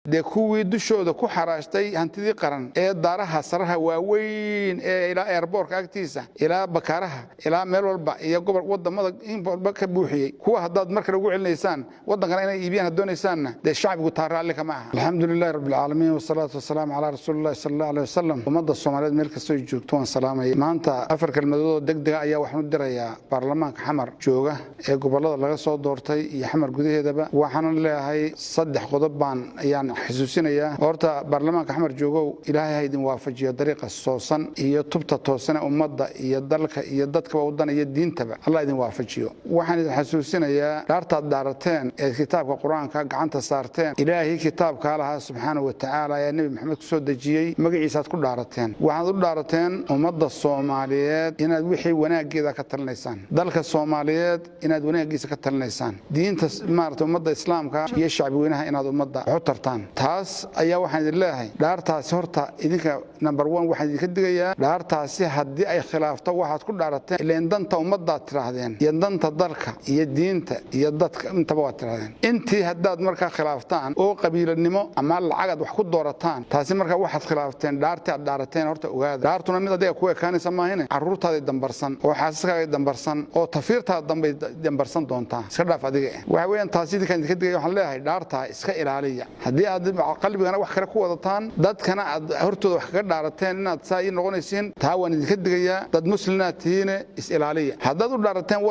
dee kuwii dushooda ku xaraashtay hantidii qaran ee daaraha saraha waaweyn ee ilaa airportka agtiisa ilaa bakaaraha ilaa meel walba iyo gobol wadamada in walba ka buuxiyay kuwa haddaad marka lagu celinaysaan waddankana inay iibiyaan doonaysaanna dee shacbigu taa raalli kama aha. alxamdulillahi rabbil caalamiin wasalaatu wasalaamu calaa rasuulillahi sallallahu alayhi wasallam. ummadda Soomaaliyeed meel kastoo joogto waan salaamay. maanta afar kelmadood degdeg ayaa waxaan u dirayaa baarlamaanka xamar jooga ee gobolada laga soo doortay iyo xamar gudaheedaba. waxaan leeyahay saddex qodob baan ayaan xasuusinayaa. horta baarlamaanka xamar joogow ilaahay ha idin waafajiyo dariiqa toosan iyo tubta toosan ummadda iyo dalka iyo dadka wadan iyo diintaba Allah idin waafajiyo. waxaan idin xasuusinayaa dhaartaad dhaarateen ee kitaabka quraanka gacanta saarteen ilaahay kitaabka Allah subhanahu wa ta'ala ee nabi maxamed ku soo dajiyay magaciisa ku dhaarateen. waxaad u dhaarateen ummadda Soomaaliyeed inaad wixii wanaageeda ka talinaysaan, dalka Soomaaliyeed inaad wanaagiisa ka talinaysaan, diinta maartay ummadda islaamka iyo shacbi weynaha inaad ummadda u tartaan. taas ayaa waxaan idin leeyahay dhaartaasi horta idinka number 1 waxaan idinka digayaa dhaartaasi haddii ay khilaafto waxaad ku dhaarateen ileen danta ummadda tiraahdeen iyo danta dalka iyo diinta iyo dadka intaba waa tiraahdeen. intii haddaad markaa khilaaftaan oo qabiilanimo ama lacagad wax ku doorataan taasi markaa waxaad khilaafteen dhaartii aad dhaarateen horta ogaada. dhaartuna mid adiga ku ekaanaysa maahine carruurtaada dambarsan oo xaasaskaaga dambarsan oo tafiirtaada dambe dambarsan doontaa iska dhaaf adiga. waxa weeyaan taasi idinka digaya waxaan leeyahay dhaartaa iska ilaaliya. haddii aad qalbigana wax kale ku wadataan dadkana aad hortooda wax kaga dhaarateen inaad saa ii noqonaysiin taa waan idinka digayaa. dad muslimiinaad tihiin is ilaaliya. haddaad u dhaarateen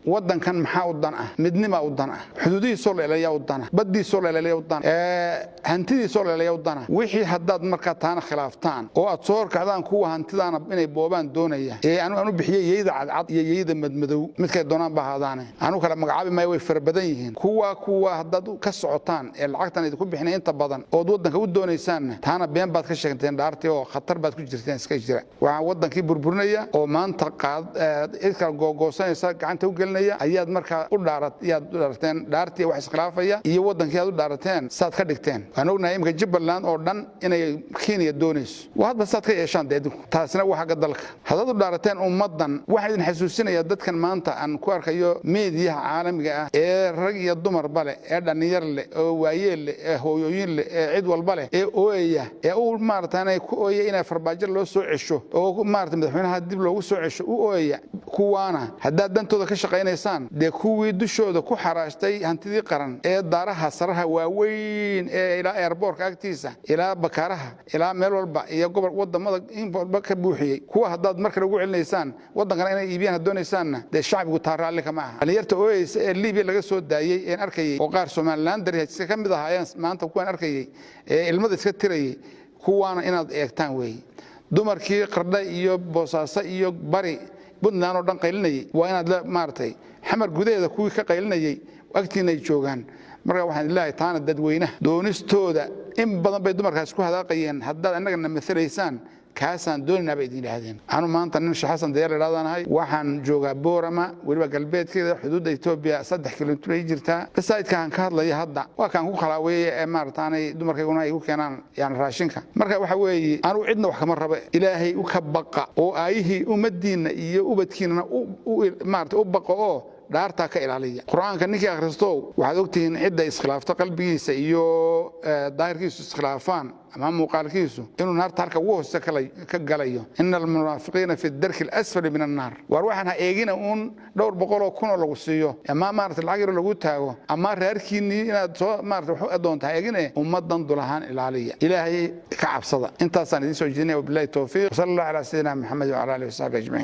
waddankan maxaa u dan ah, midnima u dan ah, xuduudihiisoo la ilaaliyaa u dan ah, baddiisoo la ilaaliyaa u dan ah, hantidiisoo la ilaaliyaa u dan ah. wixii haddaad markaa taana khilaaftaan oo aad soo horkacdaan kuwa hantidaana inay boobaan doonaya ee aanu bixiyay yeeyda cadcad iyo yeeyda madmadow midkay doonaan ba ahaadaane anu kala magacaabi maayo way farabadan yihiin. kuwa haddaad ka socotaan ee lacagtan idinku bixinay inta badan oo waddanka u doonaysaan taana been baad ka sheegteen dhaartii oo khatar baad ku jirteen iska jira. waxaan waddankii burburinaya oo maanta idka googoosanaysa gacanta u gelinaya ayaad markaa u dhaarateen dhaartii wax iskhilaafaya iyo waddankii aad u dhaarateen saad ka dhigteen. waan ognahay imka Jubbaland oo dhan inay Kenya doonayso waxba saad ka yeeshaan deedinku taasina waxa ka dalka haddaad u dhaarateen ummadan. waxaan idin xasuusinayaa dadkan maanta aan ku arkayo meediyaha caalamiga ah ee rag iyo dumar bale ee dhalinyar leh oo waayeel leh ee hooyooyin leh ee cid walba leh ee ooyaya ee u maartaanay ku ooyay inay farbaajo loo soo cesho oo maartay madaxweynaha dib loogu soo cesho u ooyaya. kuwaana haddaad dantooda ka shaqaynaysaan dee kuwii dushooda ku xaraashtay hantidii qaran ee daaraha saraha waaweyn ee ilaa airportka agtiisa ilaa bakaaraha ilaa meel walba iyo gobol wadamada in walba ka buuxiyay kuwa haddaad marka lagu celinaysaan waddankana inay iibiyaan doonaysaanna dee shacbigu taa raalli kama aha. dhalinyarta ooyaysa ee Liibiya laga soo daayay ee arkayay oo qaar Soomaaliland iska ka mid ahaayeen maanta kuwan arkayay ee ilmada iska tirayay kuwaana inaad eegtaan weey. dumarkii qardha iyo boosaaso iyo bari Puntland oo dhan qaylinayay waa inaad maartay xamar gudaheeda kuwii ka qaylinayay waqtiina ay joogaan. marka waxaan ilaahay taana dadweynaha doonistooda in badan bay dumarkaas ku hadaaqayeen haddaad annagana matalaysaan kaasaan doonina bay idin yiraahdeen. anu maanta nin shaxsan deer ilaadanahay waxaan joogaa Boorama waliba galbeedkeeda xuduudda Itoobiya 3 kiiloomitir ay jirtaa. basaydkaan ka hadlaya hadda waa kaan ku khalaaway ee maartaanay dumarkayguna ay u keenaan yaan raashinka. marka waxa weeye anu cidna wax kama rabo ilaahay u ka baqa oo aayihii ummadiina iyo ubadkiina maartay u baqa oo dhaarta ka ilaaliya. quraanka ninkii akhristo waxaad ogtihiin cidda iskhilaafta qalbigiisa iyo daahirkiisu iskhilaafaan ama muuqaalkiisu inuu naarta halka ugu hoose ka galayo. innal munaafiqiina fi ad-darki al-asfali min an-nar. war waxaan eegina dhowr boqol oo kun oo lagu siiyo ama maartay lacag yar lagu taago ama reerkiini inaad soo maartay wax adoonta eegina ummadan dulahaan ilaaliya. ilaahay ka cabsada. intaasaan idin soo jeedinay wabillahi tawfiiq. sallallahu ala sayyidina Muhammad wa ala alihi wa sahbihi ajma'in.